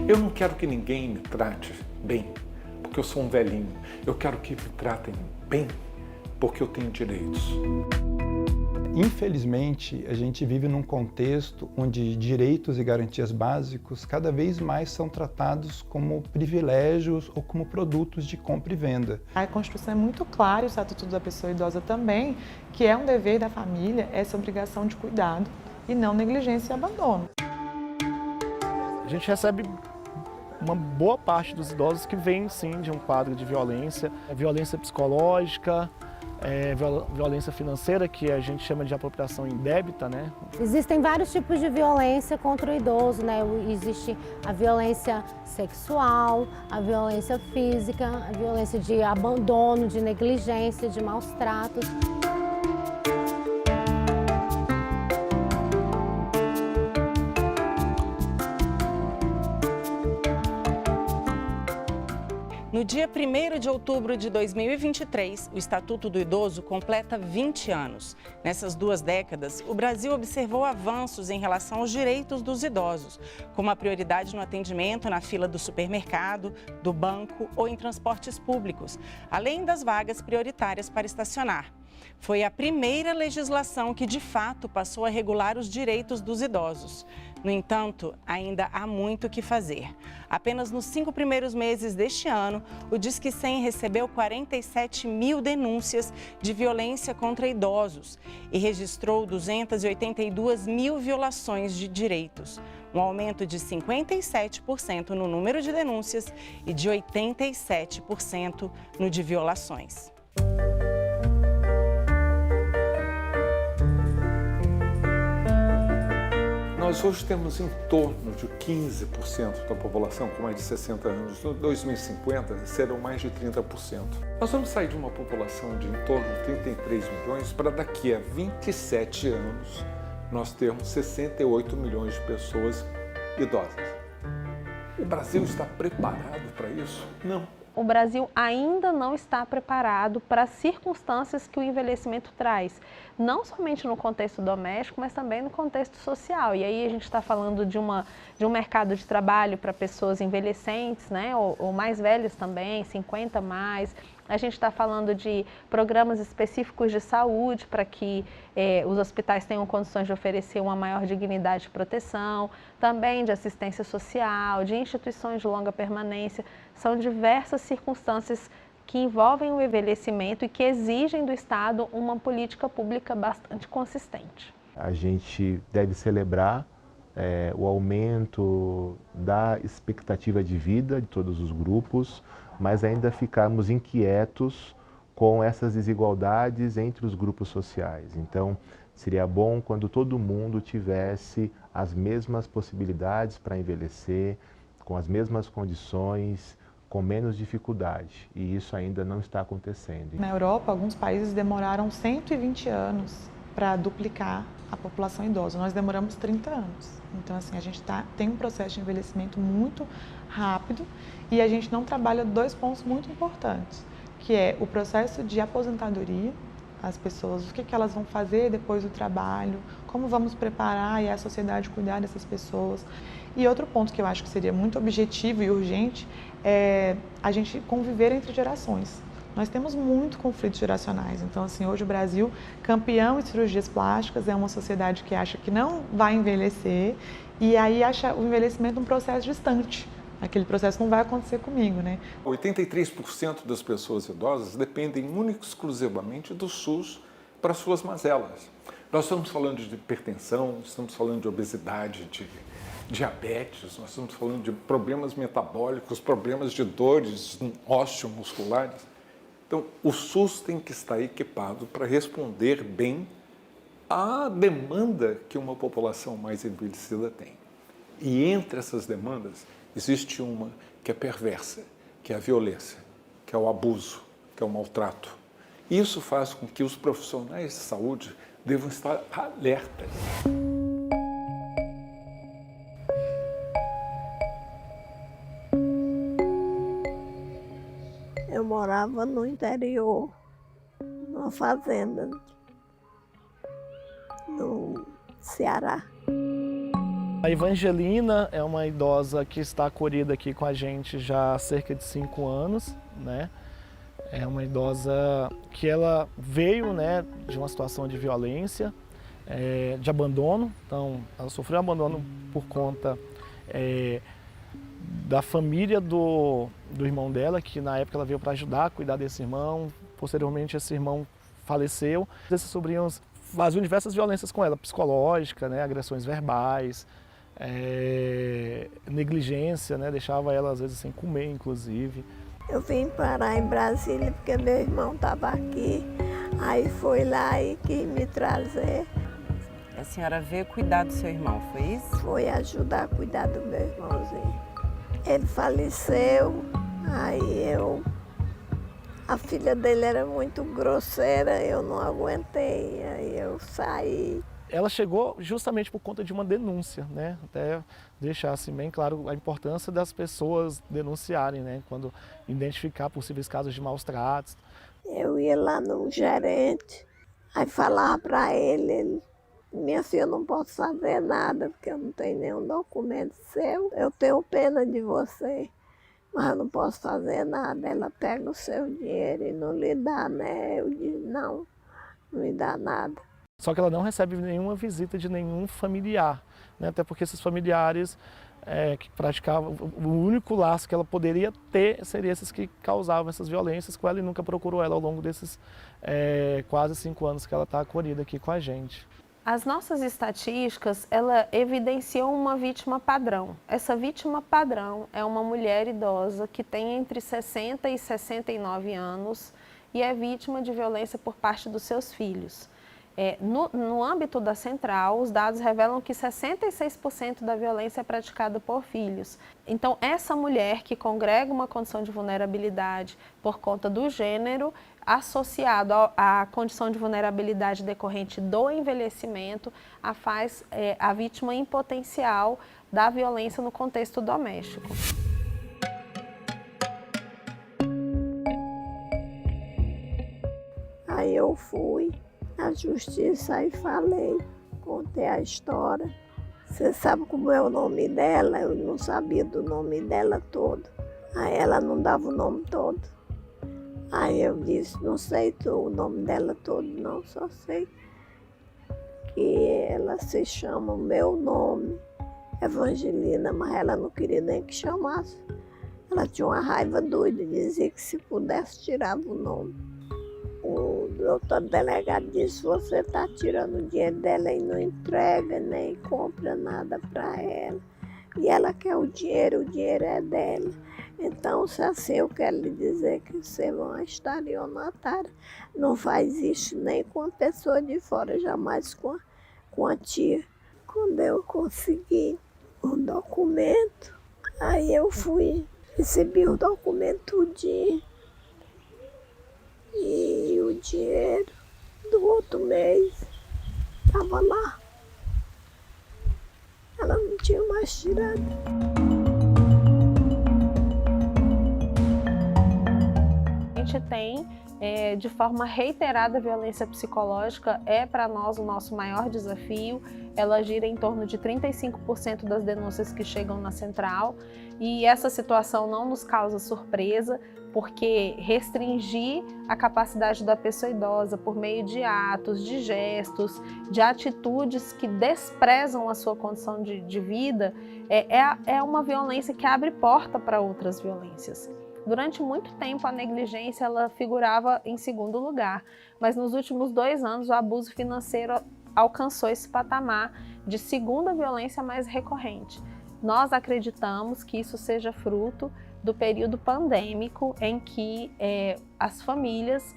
Eu não quero que ninguém me trate bem, porque eu sou um velhinho. Eu quero que me tratem bem, porque eu tenho direitos. Infelizmente, a gente vive num contexto onde direitos e garantias básicos cada vez mais são tratados como privilégios ou como produtos de compra e venda. A Constituição é muito clara, e o Estatuto da Pessoa Idosa também, que é um dever da família essa obrigação de cuidado e não negligência e abandono. A gente recebe uma boa parte dos idosos que vem, sim, de um quadro de violência, violência psicológica, violência financeira, que a gente chama de apropriação indébita, né? Existem vários tipos de violência contra o idoso, né? Existe a violência sexual, a violência física, a violência de abandono, de negligência, de maus tratos. No dia 1º de outubro de 2023, o Estatuto do Idoso completa 20 anos. Nessas 2 décadas, o Brasil observou avanços em relação aos direitos dos idosos, como a prioridade no atendimento na fila do supermercado, do banco ou em transportes públicos, além das vagas prioritárias para estacionar. Foi a primeira legislação que, de fato, passou a regular os direitos dos idosos. No entanto, ainda há muito o que fazer. Apenas nos 5 primeiros meses deste ano, o Disque 100 recebeu 47 mil denúncias de violência contra idosos e registrou 282 mil violações de direitos, um aumento de 57% no número de denúncias e de 87% no de violações. Nós hoje temos em torno de 15% da população com mais de 60 anos. Em 2050, serão mais de 30%. Nós vamos sair de uma população de em torno de 33 milhões para daqui a 27 anos nós termos 68 milhões de pessoas idosas. O Brasil está preparado para isso? Não. O Brasil ainda não está preparado para as circunstâncias que o envelhecimento traz, não somente no contexto doméstico, mas também no contexto social. E aí a gente está falando de um mercado de trabalho para pessoas envelhecentes, né, ou mais velhas também, 50 mais. A gente está falando de programas específicos de saúde para que os hospitais tenham condições de oferecer uma maior dignidade de proteção, também de assistência social, de instituições de longa permanência. São diversas circunstâncias que envolvem o envelhecimento e que exigem do Estado uma política pública bastante consistente. A gente deve celebrar o aumento da expectativa de vida de todos os grupos, mas ainda ficarmos inquietos com essas desigualdades entre os grupos sociais. Então, seria bom quando todo mundo tivesse as mesmas possibilidades para envelhecer, com as mesmas condições, com menos dificuldade. E isso ainda não está acontecendo. Na Europa, alguns países demoraram 120 anos para duplicar a população idosa. Nós demoramos 30 anos. Então, assim, a gente tem um processo de envelhecimento muito rápido e a gente não trabalha 2 pontos muito importantes, que é o processo de aposentadoria, as pessoas, o que elas vão fazer depois do trabalho, como vamos preparar e a sociedade cuidar dessas pessoas. E outro ponto que eu acho que seria muito objetivo e urgente é a gente conviver entre gerações. Nós temos muito conflitos geracionais, então assim, hoje o Brasil, campeão em cirurgias plásticas, é uma sociedade que acha que não vai envelhecer e aí acha o envelhecimento um processo distante. Aquele processo não vai acontecer comigo, né? 83% das pessoas idosas dependem única e exclusivamente do SUS para suas mazelas. Nós estamos falando de hipertensão, estamos falando de obesidade, de diabetes, nós estamos falando de problemas metabólicos, problemas de dores osteomusculares. Então, o SUS tem que estar equipado para responder bem à demanda que uma população mais envelhecida tem. E entre essas demandas, existe uma que é perversa, que é a violência, que é o abuso, que é o maltrato. Isso faz com que os profissionais de saúde devam estar alertas. Eu morava no interior, numa fazenda, no Ceará. A Evangelina é uma idosa que está acolhida aqui com a gente já há cerca de 5 anos, né? É uma idosa que ela veio, né, de uma situação de violência, de abandono. Então, ela sofreu abandono por conta da família do irmão dela, que na época ela veio para ajudar a cuidar desse irmão. Posteriormente, esse irmão faleceu. Esses sobrinhos faziam diversas violências com ela, psicológica, né, agressões verbais, negligência, né, deixava ela às vezes sem comer, inclusive. Eu vim parar em Brasília porque meu irmão estava aqui, aí foi lá e quis me trazer. A senhora veio cuidar do seu irmão, foi isso? Foi ajudar a cuidar do meu irmãozinho. Ele faleceu, aí a filha dele era muito grosseira, eu não aguentei, aí eu saí. Ela chegou justamente por conta de uma denúncia, né? Até deixar assim bem claro a importância das pessoas denunciarem, né? Quando identificar possíveis casos de maus tratos. Eu ia lá no gerente, aí falava para ele, minha filha, eu não posso fazer nada porque eu não tenho nenhum documento seu. Eu tenho pena de você, mas eu não posso fazer nada. Ela pega o seu dinheiro e não lhe dá, né? Eu disse, não me dá nada. Só que ela não recebe nenhuma visita de nenhum familiar, né? Até porque esses familiares que praticavam, o único laço que ela poderia ter seria esses que causavam essas violências com ela, e nunca procurou ela ao longo desses quase 5 anos que ela está acolhida aqui com a gente. As nossas estatísticas, ela evidenciam uma vítima padrão. Essa vítima padrão é uma mulher idosa que tem entre 60 e 69 anos e é vítima de violência por parte dos seus filhos. No âmbito da central, os dados revelam que 66% da violência é praticada por filhos. Então, essa mulher que congrega uma condição de vulnerabilidade por conta do gênero, associado à condição de vulnerabilidade decorrente do envelhecimento, a faz a vítima em potencial da violência no contexto doméstico. Aí eu fui à justiça e falei, contei a história. Você sabe como é o nome dela? Eu não sabia do nome dela todo. Aí ela não dava o nome todo. Aí eu disse, não sei o nome dela todo não, só sei que ela se chama o meu nome, Evangelina, mas ela não queria nem que chamasse. Ela tinha uma raiva doida, dizia que se pudesse tirava o nome. O doutor delegado disse, você está tirando o dinheiro dela e não entrega, nem compra nada para ela. E ela quer o dinheiro é dela. Então, se assim eu quero lhe dizer que você é uma estelionatária, não faz isso nem com a pessoa de fora, jamais com a tia. Quando eu consegui o documento, aí eu fui, recebi o documento tudinho. E o dinheiro do outro mês estava lá. Ela não tinha mais tirado. A gente tem, de forma reiterada, a violência psicológica é para nós o nosso maior desafio. Ela gira em torno de 35% das denúncias que chegam na central, e essa situação não nos causa surpresa, porque restringir a capacidade da pessoa idosa por meio de atos, de gestos, de atitudes que desprezam a sua condição de vida é uma violência que abre porta para outras violências. Durante muito tempo, a negligência ela figurava em segundo lugar, mas nos últimos 2 anos o abuso financeiro alcançou esse patamar de segunda violência mais recorrente. Nós acreditamos que isso seja fruto do período pandêmico em que as famílias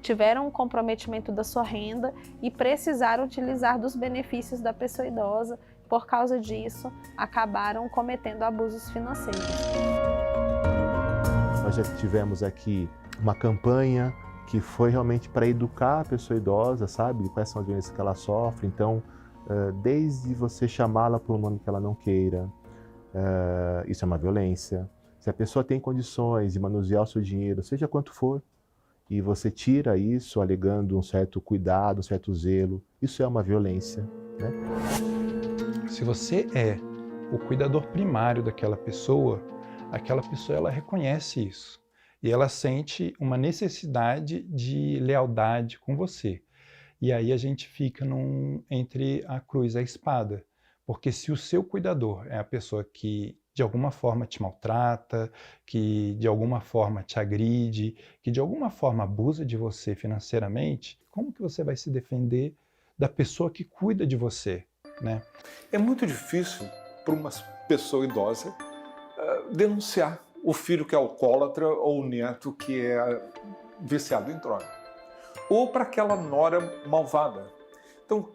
tiveram um comprometimento da sua renda e precisaram utilizar dos benefícios da pessoa idosa. Por causa disso, acabaram cometendo abusos financeiros. Nós já tivemos aqui uma campanha que foi realmente para educar a pessoa idosa, sabe? Quais são as violências que ela sofre. Então, desde você chamá-la por um nome que ela não queira, isso é uma violência. Se a pessoa tem condições de manusear o seu dinheiro, seja quanto for, e você tira isso alegando um certo cuidado, um certo zelo, isso é uma violência, né? Se você é o cuidador primário daquela pessoa ela reconhece isso. E ela sente uma necessidade de lealdade com você. E aí a gente fica entre a cruz e a espada. Porque se o seu cuidador é a pessoa que de alguma forma te maltrata, que de alguma forma te agride, que de alguma forma abusa de você financeiramente, como que você vai se defender da pessoa que cuida de você, né? É muito difícil para uma pessoa idosa denunciar o filho que é alcoólatra ou o neto que é viciado em droga. Ou para aquela nora malvada. Então,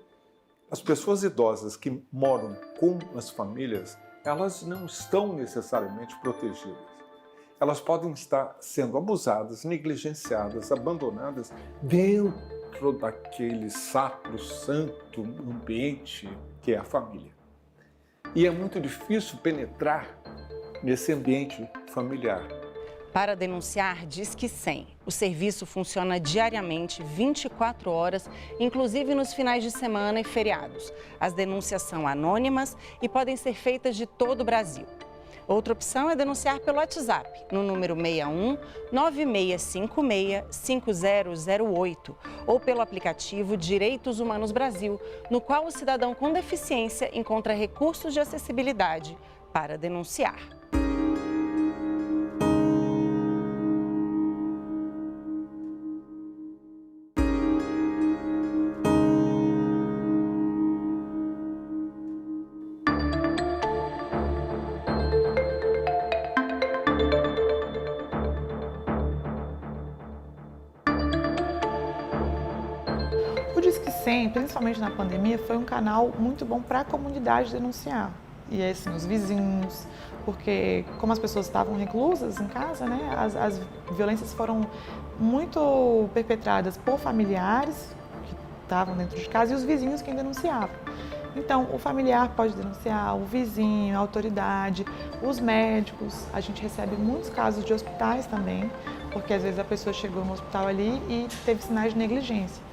as pessoas idosas que moram com as famílias, elas não estão necessariamente protegidas. Elas podem estar sendo abusadas, negligenciadas, abandonadas dentro daquele sacrosanto ambiente que é a família. E é muito difícil penetrar nesse ambiente familiar. Para denunciar, Disque 100. O serviço funciona diariamente, 24 horas, inclusive nos finais de semana e feriados. As denúncias são anônimas e podem ser feitas de todo o Brasil. Outra opção é denunciar pelo WhatsApp, no número 61 9656 5008, ou pelo aplicativo Direitos Humanos Brasil, no qual o cidadão com deficiência encontra recursos de acessibilidade para denunciar. O Disque 100, principalmente na pandemia, foi um canal muito bom para a comunidade denunciar. E assim, os vizinhos, porque como as pessoas estavam reclusas em casa, né, as violências foram muito perpetradas por familiares que estavam dentro de casa e os vizinhos quem denunciavam. Então, o familiar pode denunciar, o vizinho, a autoridade, os médicos. A gente recebe muitos casos de hospitais também, porque às vezes a pessoa chegou no hospital ali e teve sinais de negligência.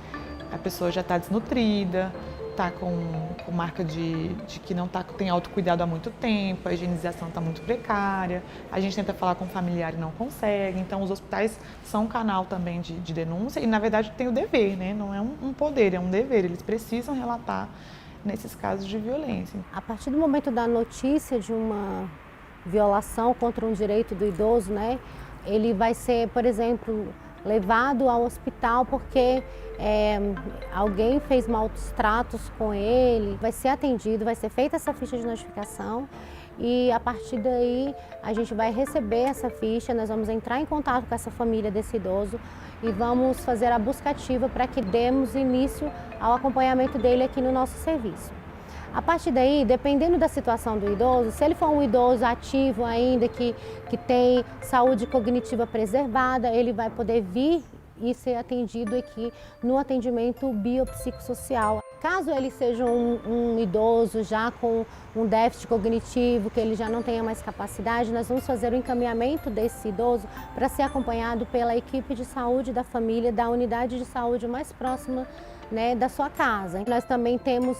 A pessoa já está desnutrida, está com marca de que não tem autocuidado há muito tempo, a higienização está muito precária, a gente tenta falar com o familiar e não consegue. Então, os hospitais são um canal também de denúncia e, na verdade, tem o dever, né? Não é um poder, é um dever. Eles precisam relatar nesses casos de violência. A partir do momento da notícia de uma violação contra um direito do idoso, né? Ele vai ser, por exemplo, levado ao hospital porque alguém fez maus tratos com ele, vai ser atendido, vai ser feita essa ficha de notificação e a partir daí a gente vai receber essa ficha, nós vamos entrar em contato com essa família desse idoso e vamos fazer a busca ativa para que demos início ao acompanhamento dele aqui no nosso serviço. A partir daí, dependendo da situação do idoso, se ele for um idoso ativo ainda, que tem saúde cognitiva preservada, ele vai poder vir e ser atendido aqui no atendimento biopsicossocial. Caso ele seja um idoso já com um déficit cognitivo, que ele já não tenha mais capacidade, nós vamos fazer o encaminhamento desse idoso para ser acompanhado pela equipe de saúde da família, da unidade de saúde mais próxima, né, da sua casa. Nós também temos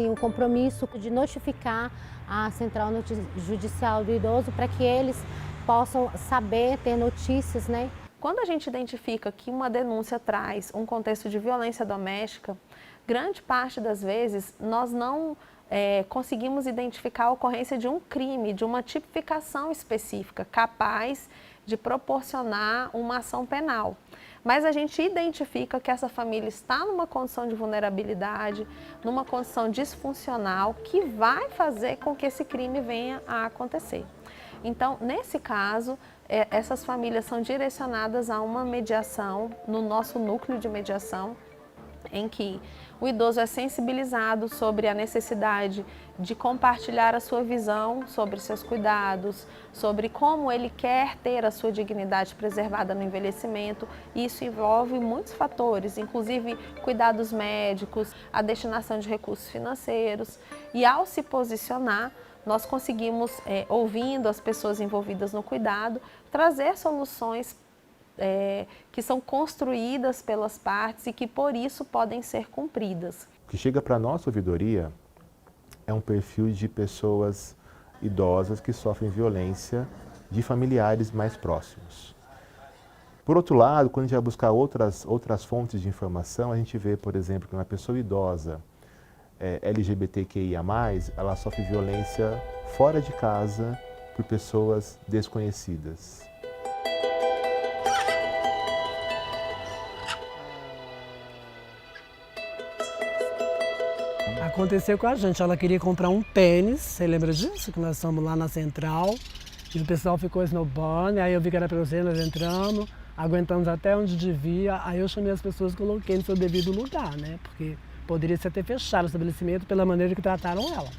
o compromisso de notificar a Central Judicial do Idoso para que eles possam saber, ter notícias, né? Quando a gente identifica que uma denúncia traz um contexto de violência doméstica, grande parte das vezes nós não conseguimos identificar a ocorrência de um crime, de uma tipificação específica, capaz de proporcionar uma ação penal. Mas a gente identifica que essa família está numa condição de vulnerabilidade, numa condição disfuncional, que vai fazer com que esse crime venha a acontecer. Então, nesse caso, essas famílias são direcionadas a uma mediação, no nosso núcleo de mediação, em que o idoso é sensibilizado sobre a necessidade de compartilhar a sua visão sobre seus cuidados, sobre como ele quer ter a sua dignidade preservada no envelhecimento. Isso envolve muitos fatores, inclusive cuidados médicos, a destinação de recursos financeiros. E ao se posicionar, nós conseguimos, ouvindo as pessoas envolvidas no cuidado, trazer soluções que são construídas pelas partes e que por isso podem ser cumpridas. O que chega para a nossa ouvidoria é um perfil de pessoas idosas que sofrem violência de familiares mais próximos. Por outro lado, quando a gente vai buscar outras fontes de informação, a gente vê, por exemplo, que uma pessoa idosa LGBTQIA+, ela sofre violência fora de casa por pessoas desconhecidas. Aconteceu com a gente, ela queria comprar um tênis, você lembra disso? Que nós estamos lá na Central, e o pessoal ficou snowboarding, aí eu vi que era para você, nós entramos, aguentamos até onde devia, aí eu chamei as pessoas e coloquei no seu devido lugar, né? Porque poderia ser até fechado o estabelecimento pela maneira que trataram ela.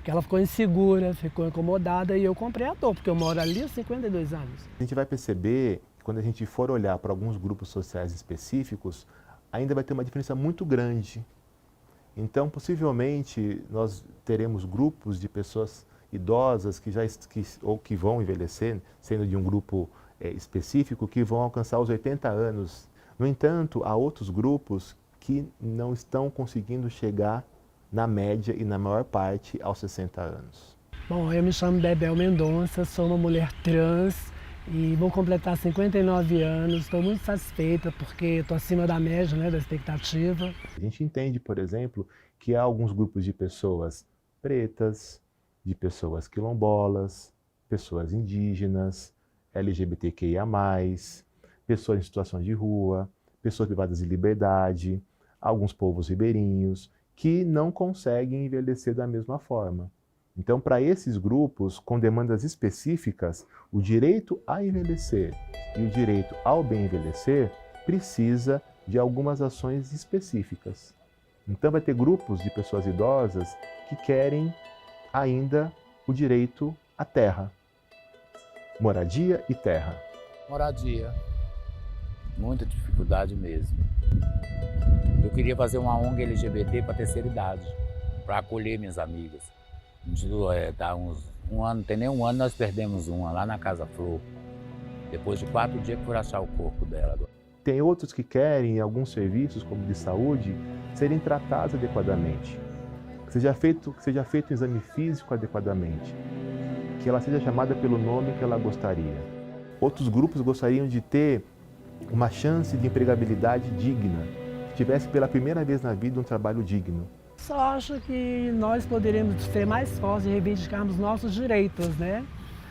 Que ela ficou insegura, ficou incomodada e eu comprei a dor, porque eu moro ali há 52 anos. A gente vai perceber que quando a gente for olhar para alguns grupos sociais específicos, ainda vai ter uma diferença muito grande. Então, possivelmente, nós teremos grupos de pessoas idosas que vão envelhecer, sendo de um grupo específico, que vão alcançar os 80 anos. No entanto, há outros grupos que não estão conseguindo chegar na média e na maior parte aos 60 anos. Bom, eu me chamo Bebel Mendonça, sou uma mulher trans e vou completar 59 anos. Estou muito satisfeita porque estou acima da média, né, da expectativa. A gente entende, por exemplo, que há alguns grupos de pessoas pretas, de pessoas quilombolas, pessoas indígenas, LGBTQIA+, pessoas em situação de rua, pessoas privadas de liberdade, alguns povos ribeirinhos, que não conseguem envelhecer da mesma forma. Então, para esses grupos, com demandas específicas, o direito a envelhecer e o direito ao bem envelhecer precisa de algumas ações específicas. Então, vai ter grupos de pessoas idosas que querem ainda o direito à terra. Moradia e terra. Moradia. Muita dificuldade mesmo. Eu queria fazer uma ONG LGBT para terceira idade, para acolher minhas amigas. Tá um ano, tem nem um ano, nós perdemos uma lá na Casa Flor. Depois de 4 dias que foram achar o corpo dela. Tem outros que querem, em alguns serviços, como de saúde, serem tratados adequadamente. Que seja feito um exame físico adequadamente. Que ela seja chamada pelo nome que ela gostaria. Outros grupos gostariam de ter uma chance de empregabilidade digna, que tivesse pela primeira vez na vida um trabalho digno. Só acho que nós poderíamos ser mais fortes e reivindicarmos nossos direitos, né?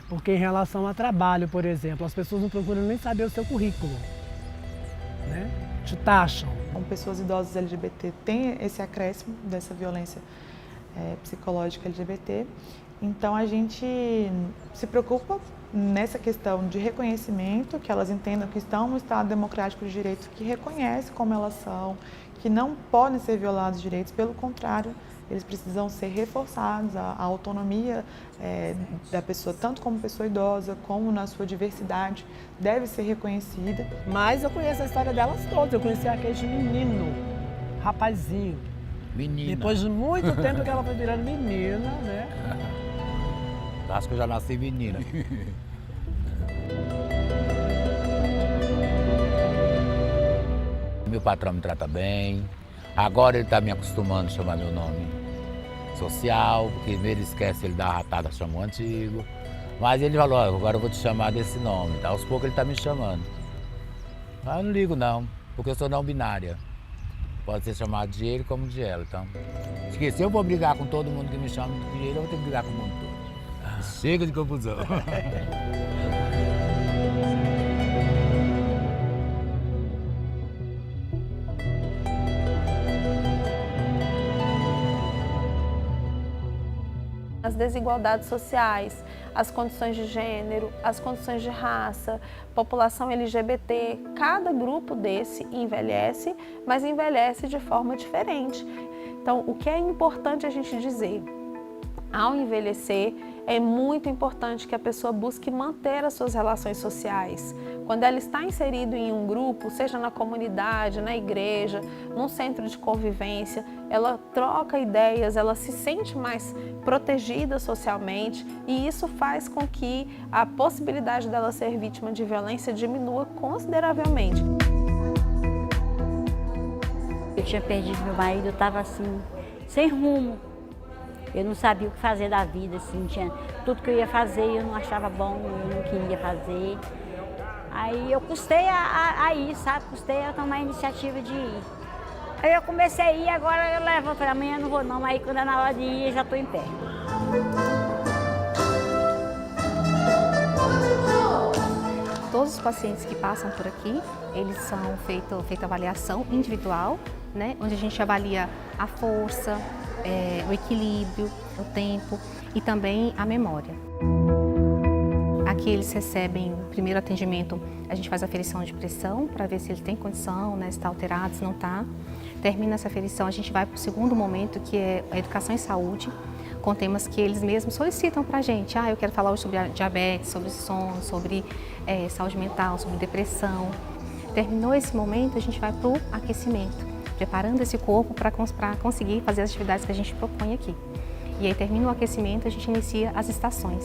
Porque em relação a trabalho, por exemplo, as pessoas não procuram nem saber o seu currículo, né? Te taxam. Com pessoas idosas LGBT tem esse acréscimo dessa violência psicológica LGBT, então a gente se preocupa nessa questão de reconhecimento, que elas entendam que estão no Estado democrático de direito, que reconhece como elas são, que não podem ser violados os direitos, pelo contrário, eles precisam ser reforçados, a autonomia da pessoa, tanto como pessoa idosa, como na sua diversidade, deve ser reconhecida. Mas eu conheço a história delas todas, eu conheci aquele menino, rapazinho. Menina. Depois de muito tempo que ela foi virando menina, né? Acho que eu já nasci menina. Meu patrão me trata bem. Agora ele está me acostumando a chamar meu nome social, porque primeiro esquece, ele dá uma ratada, chama o antigo. Mas ele falou, agora eu vou te chamar desse nome. Tá? Aos poucos ele está me chamando. Mas eu não ligo não, porque eu sou não binária. Pode ser chamado de ele como de ela. Então, se eu vou brigar com todo mundo que me chama de ele, eu vou ter que brigar com o mundo todo. Chega de confusão. As desigualdades sociais, as condições de gênero, as condições de raça, população LGBT, cada grupo desse envelhece, mas envelhece de forma diferente. Então, o que é importante a gente dizer? Ao envelhecer, é muito importante que a pessoa busque manter as suas relações sociais. Quando ela está inserida em um grupo, seja na comunidade, na igreja, num centro de convivência, ela troca ideias, ela se sente mais protegida socialmente e isso faz com que a possibilidade dela ser vítima de violência diminua consideravelmente. Eu tinha perdido meu marido, eu estava assim, sem rumo. Eu não sabia o que fazer da vida, assim, tudo que eu ia fazer eu não achava bom, eu não queria fazer. Aí eu custei a ir, sabe? Custei a tomar a iniciativa de ir. Aí eu comecei a ir, agora eu levo, eu falei, amanhã eu não vou não, aí quando é na hora de ir eu já estou em pé. Todos os pacientes que passam por aqui, eles são feita avaliação individual, né, onde a gente avalia a força, o equilíbrio, o tempo e também a memória. Aqui eles recebem o primeiro atendimento, a gente faz a aferição de pressão para ver se ele tem condição, né, se está alterado, se não está. Termina essa aferição, a gente vai para o segundo momento, que é a educação em saúde, com temas que eles mesmos solicitam para a gente. Eu quero falar hoje sobre a diabetes, sobre sono, sobre saúde mental, sobre depressão. Terminou esse momento, a gente vai para o aquecimento, preparando esse corpo para conseguir fazer as atividades que a gente propõe aqui. E aí termina o aquecimento, a gente inicia as estações.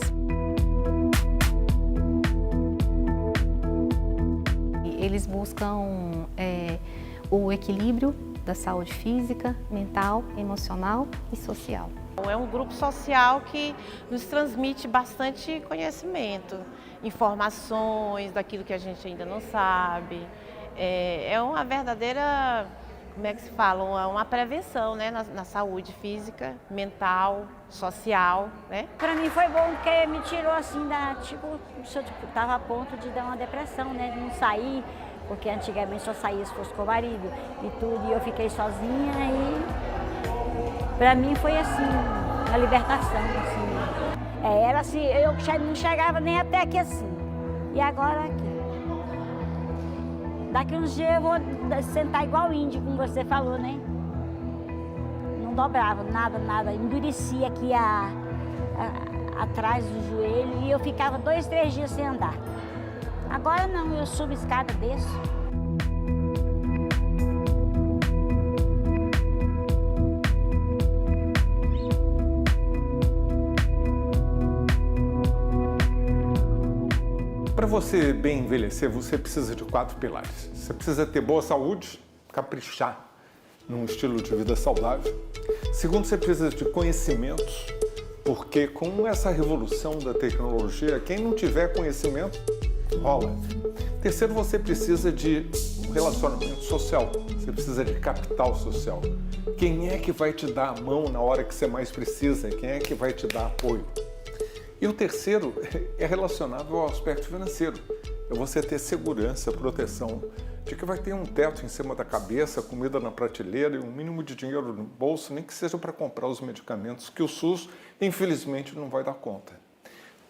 Eles buscam o equilíbrio da saúde física, mental, emocional e social. É um grupo social que nos transmite bastante conhecimento, informações daquilo que a gente ainda não sabe. É uma verdadeira, como é que se fala, uma prevenção, né, na saúde física, mental, social, né? Para mim foi bom porque me tirou assim eu estava a ponto de dar uma depressão, né, de não sair, porque antigamente só saía se fosse com o marido e tudo, e eu fiquei sozinha e para mim foi assim, uma libertação, assim. Era assim, eu não chegava nem até aqui assim. E agora aqui. Daqui uns dias eu vou sentar igual índio, como você falou, né? Não dobrava, nada. Endurecia aqui atrás do joelho e eu ficava 2, 3 dias sem andar. Agora não, eu subo escada, desço. Para você bem envelhecer, você precisa de 4 pilares. Você precisa ter boa saúde, caprichar num estilo de vida saudável. Segundo, você precisa de conhecimentos, porque com essa revolução da tecnologia, quem não tiver conhecimento, rola. Terceiro, você precisa de um relacionamento social, você precisa de capital social. Quem é que vai te dar a mão na hora que você mais precisa? Quem é que vai te dar apoio? E o terceiro é relacionado ao aspecto financeiro. É você ter segurança, proteção, de que vai ter um teto em cima da cabeça, comida na prateleira e um mínimo de dinheiro no bolso, nem que seja para comprar os medicamentos que o SUS, infelizmente, não vai dar conta.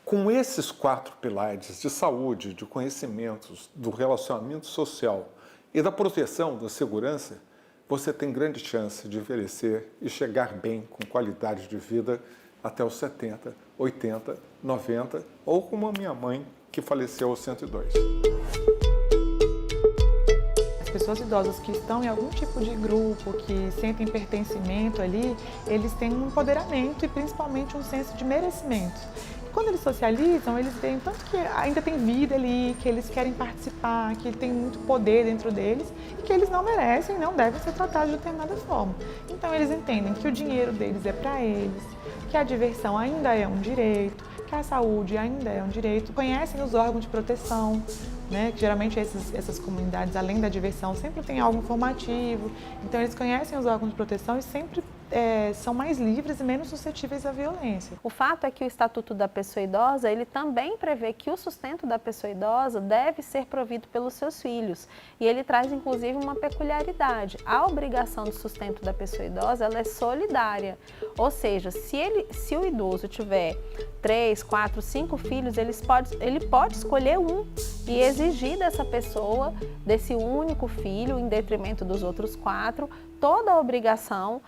Com esses 4 pilares de saúde, de conhecimentos, do relacionamento social e da proteção, da segurança, você tem grande chance de envelhecer e chegar bem, com qualidade de vida, até os 70, 80, 90, ou como a minha mãe, que faleceu aos 102. As pessoas idosas que estão em algum tipo de grupo, que sentem pertencimento ali, eles têm um empoderamento e principalmente um senso de merecimento. Quando eles socializam, eles veem tanto que ainda tem vida ali, que eles querem participar, que tem muito poder dentro deles e que eles não merecem, não devem ser tratados de determinada forma. Então eles entendem que o dinheiro deles é para eles, que a diversão ainda é um direito, que a saúde ainda é um direito. Conhecem os órgãos de proteção, né? Que geralmente essas comunidades, além da diversão, sempre tem algo informativo. Então eles conhecem os órgãos de proteção e sempre são mais livres e menos suscetíveis à violência. O fato é que o Estatuto da Pessoa Idosa, ele também prevê que o sustento da pessoa idosa deve ser provido pelos seus filhos. E ele traz, inclusive, uma peculiaridade. A obrigação do sustento da pessoa idosa, ela é solidária. Ou seja, se o idoso tiver 3, 4, 5 filhos, ele pode escolher um e exigir dessa pessoa, desse único filho, em detrimento dos outros 4, toda a obrigação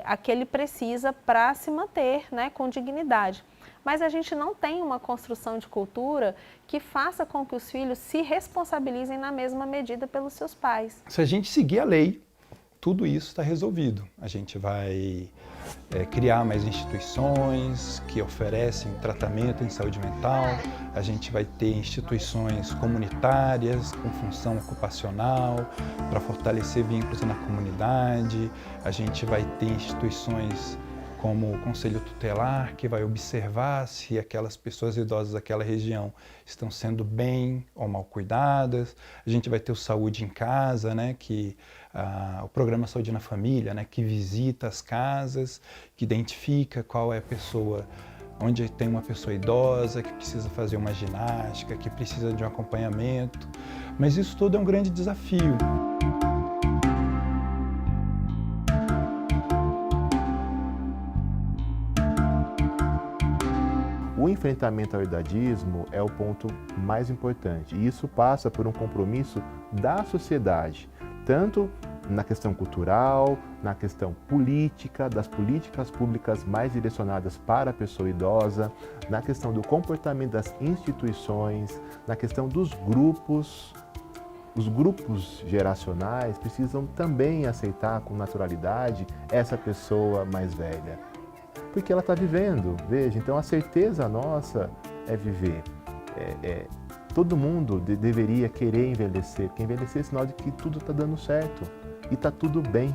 a que ele precisa para se manter, né, com dignidade. Mas a gente não tem uma construção de cultura que faça com que os filhos se responsabilizem na mesma medida pelos seus pais. Se a gente seguir a lei, tudo isso está resolvido. A gente vai criar mais instituições que oferecem tratamento em saúde mental, a gente vai ter instituições comunitárias com função ocupacional para fortalecer vínculos na comunidade, a gente vai ter instituições como o Conselho Tutelar, que vai observar se aquelas pessoas idosas daquela região estão sendo bem ou mal cuidadas. A gente vai ter o Saúde em Casa, né, o Programa Saúde na Família, né, que visita as casas, que identifica qual é a pessoa, onde tem uma pessoa idosa que precisa fazer uma ginástica, que precisa de um acompanhamento. Mas isso tudo é um grande desafio. O enfrentamento ao idadismo é o ponto mais importante e isso passa por um compromisso da sociedade, tanto na questão cultural, na questão política, das políticas públicas mais direcionadas para a pessoa idosa, na questão do comportamento das instituições, na questão dos grupos. Os grupos geracionais precisam também aceitar com naturalidade essa pessoa mais velha. Porque ela está vivendo, veja, então a certeza nossa é viver. Todo mundo deveria querer envelhecer, porque envelhecer é sinal de que tudo está dando certo e está tudo bem.